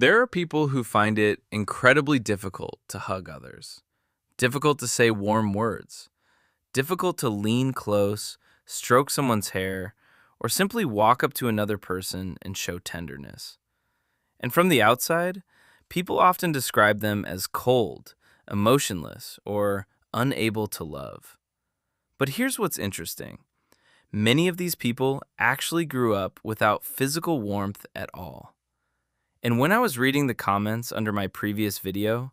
There are people who find it incredibly difficult to hug others, difficult to say warm words, difficult to lean close, stroke someone's hair, or simply walk up to another person and show tenderness. And from the outside, people often describe them as cold, emotionless, or unable to love. But here's what's interesting. Many of these people actually grew up without physical warmth at all. And when I was reading the comments under my previous video,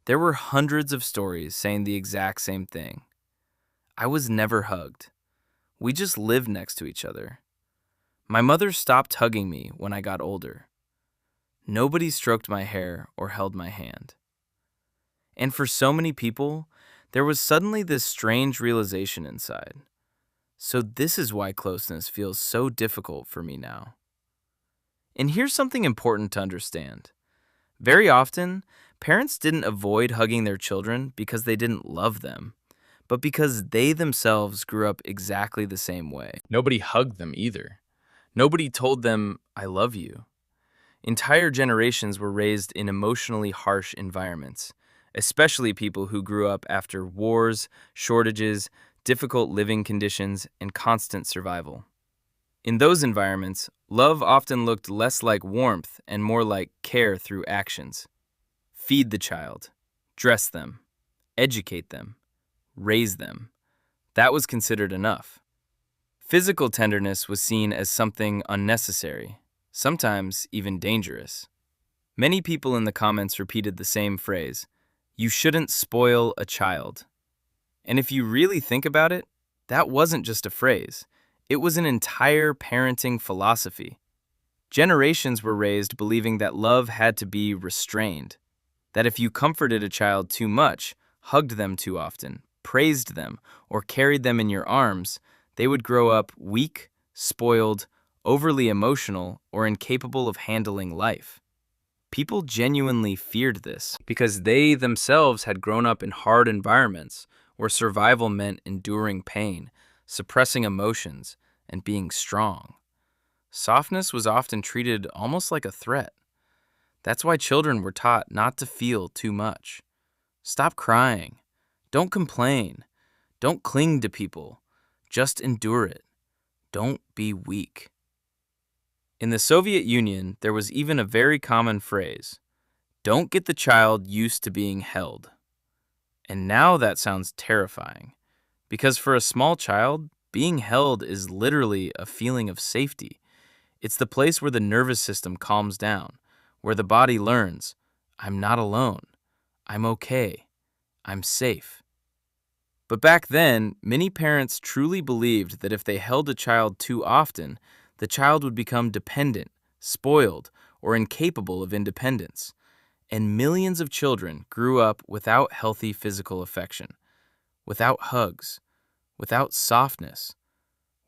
there were hundreds of stories saying the exact same thing. I was never hugged. We just lived next to each other. My mother stopped hugging me when I got older. Nobody stroked my hair or held my hand. And for so many people, there was suddenly this strange realization inside. So this is why closeness feels so difficult for me now. And here's something important to understand. Very often, parents didn't avoid hugging their children because they didn't love them, but because they themselves grew up exactly the same way. Nobody hugged them either. Nobody told them, "I love you." Entire generations were raised in emotionally harsh environments, especially people who grew up after wars, shortages, difficult living conditions, and constant survival. In those environments, love often looked less like warmth and more like care through actions. Feed the child, dress them, educate them, raise them. That was considered enough. Physical tenderness was seen as something unnecessary, sometimes even dangerous. Many people in the comments repeated the same phrase, "You shouldn't spoil a child." And if you really think about it, that wasn't just a phrase. It was an entire parenting philosophy. Generations were raised believing that love had to be restrained, that if you comforted a child too much, hugged them too often, praised them, or carried them in your arms, they would grow up weak, spoiled, overly emotional, or incapable of handling life. People genuinely feared this because they themselves had grown up in hard environments where survival meant enduring pain, suppressing emotions, and being strong. Softness was often treated almost like a threat. That's why children were taught not to feel too much. Stop crying. Don't complain. Don't cling to people. Just endure it. Don't be weak. In the Soviet Union, there was even a very common phrase, "Don't get the child used to being held." And now that sounds terrifying, because for a small child, being held is literally a feeling of safety. It's the place where the nervous system calms down, where the body learns, "I'm not alone. I'm okay. I'm safe." But back then, many parents truly believed that if they held a child too often, the child would become dependent, spoiled, or incapable of independence. And millions of children grew up without healthy physical affection, without hugs, without softness,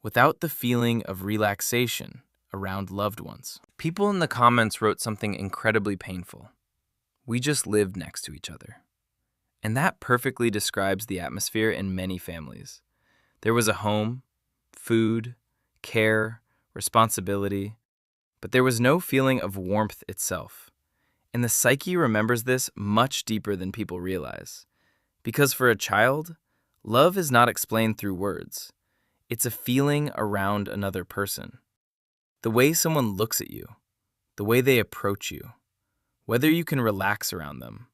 without the feeling of relaxation around loved ones. People in the comments wrote something incredibly painful. We just lived next to each other. And that perfectly describes the atmosphere in many families. There was a home, food, care, responsibility, but there was no feeling of warmth itself. And the psyche remembers this much deeper than people realize. Because for a child, love is not explained through words. It's a feeling around another person. The way someone looks at you, the way they approach you, whether you can relax around them,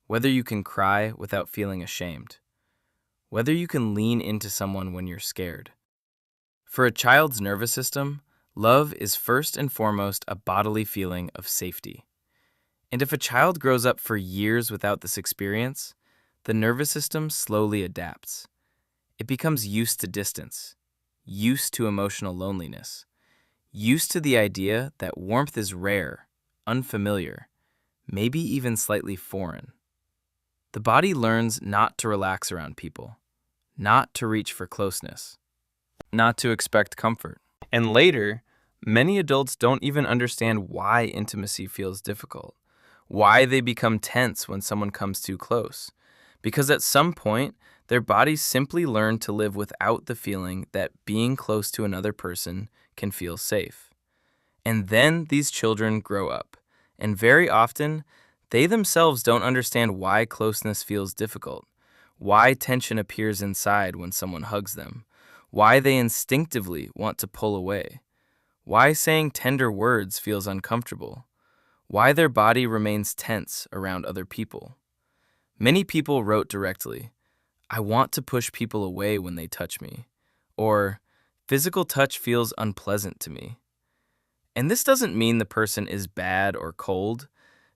whether you can cry without feeling ashamed, whether you can lean into someone when you're scared. For a child's nervous system, love is first and foremost a bodily feeling of safety. And if a child grows up for years without this experience, the nervous system slowly adapts. It becomes used to distance, used to emotional loneliness, used to the idea that warmth is rare, unfamiliar, maybe even slightly foreign. The body learns not to relax around people, not to reach for closeness, not to expect comfort. And later, many adults don't even understand why intimacy feels difficult, why they become tense when someone comes too close. Because at some point, their bodies simply learn to live without the feeling that being close to another person can feel safe. And then these children grow up, And very often, they themselves don't understand why closeness feels difficult, why tension appears inside when someone hugs them, why they instinctively want to pull away, why saying tender words feels uncomfortable, why their body remains tense around other people. Many people wrote directly, "I want to push people away when they touch me," or "physical touch feels unpleasant to me." And this doesn't mean the person is bad or cold.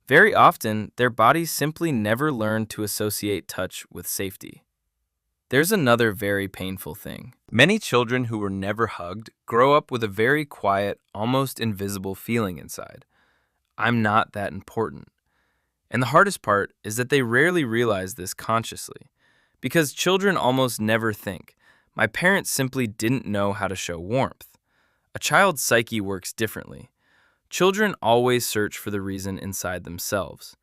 Very often, their bodies simply never learned to associate touch with safety. There's another very painful thing. Many children who were never hugged grow up with a very quiet, almost invisible feeling inside. I'm not that important. And the hardest part is that they rarely realize this consciously, because children almost never think, my parents simply didn't know how to show warmth. A child's psyche works differently. Children always search for the reason inside themselves.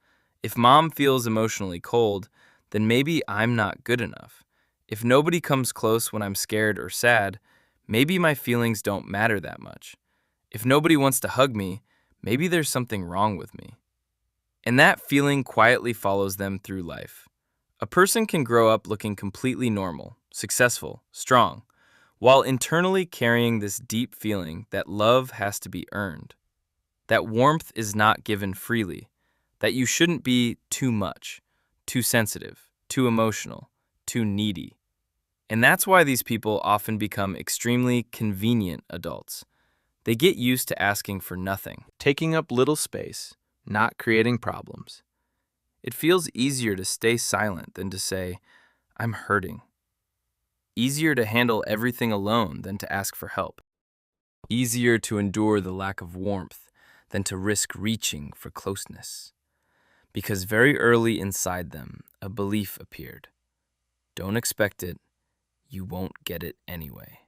If mom feels emotionally cold, then maybe I'm not good enough. If nobody comes close when I'm scared or sad, maybe my feelings don't matter that much. If nobody wants to hug me, maybe there's something wrong with me. And that feeling quietly follows them through life. A person can grow up looking completely normal, successful, strong, while internally carrying this deep feeling that love has to be earned, that warmth is not given freely, that you shouldn't be too much, too sensitive, too emotional, too needy. And that's why these people often become extremely convenient adults. They get used to asking for nothing, taking up little space, not creating problems. It feels easier to stay silent than to say, I'm hurting. Easier to handle everything alone than to ask for help. Easier to endure the lack of warmth than to risk reaching for closeness. Because very early inside them, a belief appeared. Don't expect it, you won't get it anyway.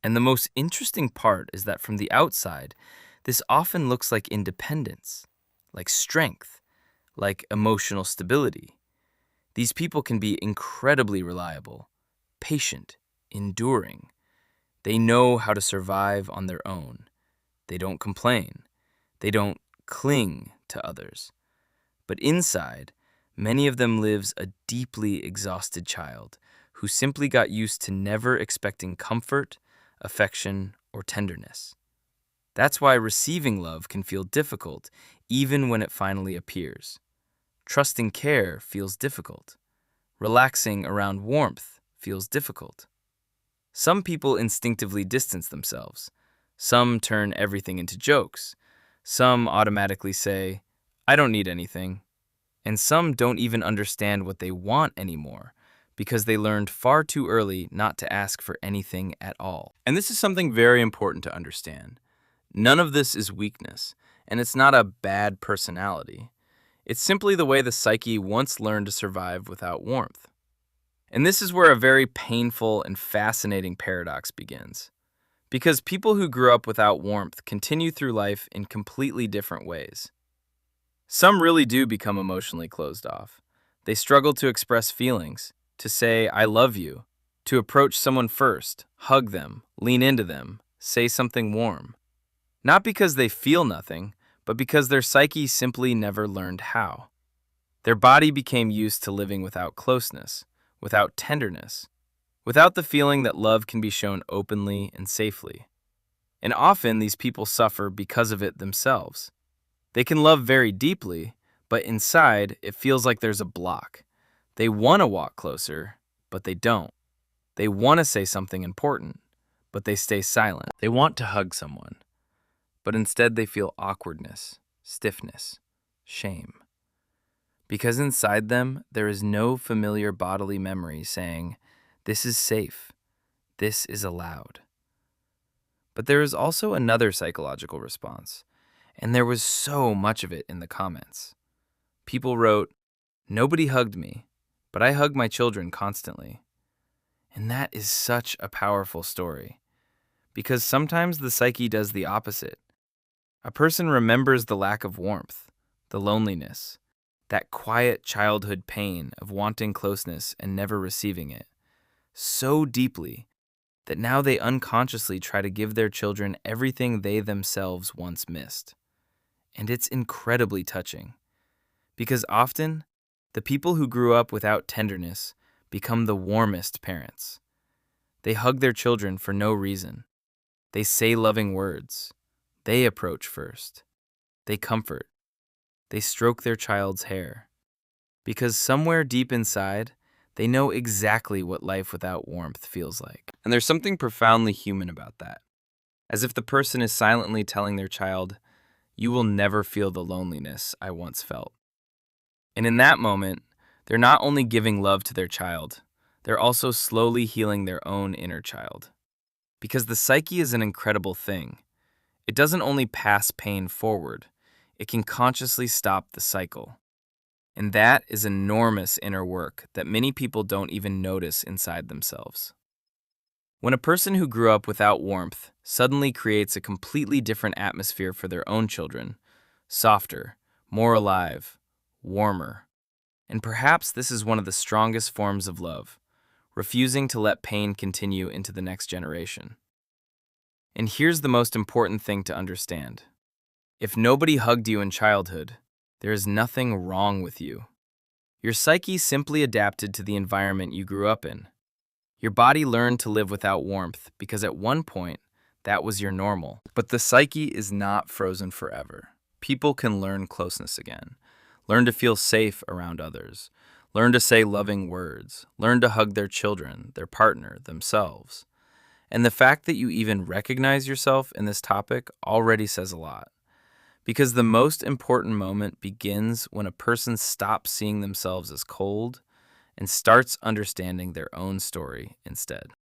And the most interesting part is that from the outside, this often looks like independence, like strength, like emotional stability. These people can be incredibly reliable, patient, enduring. They know how to survive on their own. They don't complain. They don't cling to others. But inside, many of them lives a deeply exhausted child who simply got used to never expecting comfort, affection, or tenderness. That's why receiving love can feel difficult even when it finally appears. Trusting care feels difficult. Relaxing around warmth feels difficult. Some people instinctively distance themselves. Some turn everything into jokes. Some automatically say, I don't need anything. And some don't even understand what they want anymore because they learned far too early not to ask for anything at all. And this is something very important to understand. None of this is weakness, and it's not a bad personality. It's simply the way the psyche once learned to survive without warmth. And this is where a very painful and fascinating paradox begins. Because people who grew up without warmth continue through life in completely different ways. Some really do become emotionally closed off. They struggle to express feelings, to say, I love you, to approach someone first, hug them, lean into them, say something warm. Not because they feel nothing, but because their psyche simply never learned how. Their body became used to living without closeness, without tenderness, without the feeling that love can be shown openly and safely. And often these people suffer because of it themselves. They can love very deeply, but inside it feels like there's a block. They want to walk closer, but they don't. They want to say something important, but they stay silent. They want to hug someone, but instead they feel awkwardness, stiffness, shame. Because inside them, there is no familiar bodily memory saying, this is safe, this is allowed. But there is also another psychological response, and there was so much of it in the comments. People wrote, nobody hugged me, but I hug my children constantly. And that is such a powerful story, because sometimes the psyche does the opposite. A person remembers the lack of warmth, the loneliness, that quiet childhood pain of wanting closeness and never receiving it, so deeply that now they unconsciously try to give their children everything they themselves once missed. And it's incredibly touching because often the people who grew up without tenderness become the warmest parents. They hug their children for no reason. They say loving words. They approach first. They comfort. They stroke their child's hair. Because somewhere deep inside, they know exactly what life without warmth feels like. And there's something profoundly human about that. As if the person is silently telling their child, "You will never feel the loneliness I once felt." And in that moment, they're not only giving love to their child, they're also slowly healing their own inner child. Because the psyche is an incredible thing. It doesn't only pass pain forward, it can consciously stop the cycle. And that is enormous inner work that many people don't even notice inside themselves. When a person who grew up without warmth suddenly creates a completely different atmosphere for their own children, softer, more alive, warmer. And perhaps this is one of the strongest forms of love, refusing to let pain continue into the next generation. And here's the most important thing to understand. If nobody hugged you in childhood, there is nothing wrong with you. Your psyche simply adapted to the environment you grew up in. Your body learned to live without warmth because at one point, that was your normal. But the psyche is not frozen forever. People can learn closeness again, learn to feel safe around others, learn to say loving words, learn to hug their children, their partner, themselves. And the fact that you even recognize yourself in this topic already says a lot. Because the most important moment begins when a person stops seeing themselves as cold and starts understanding their own story instead.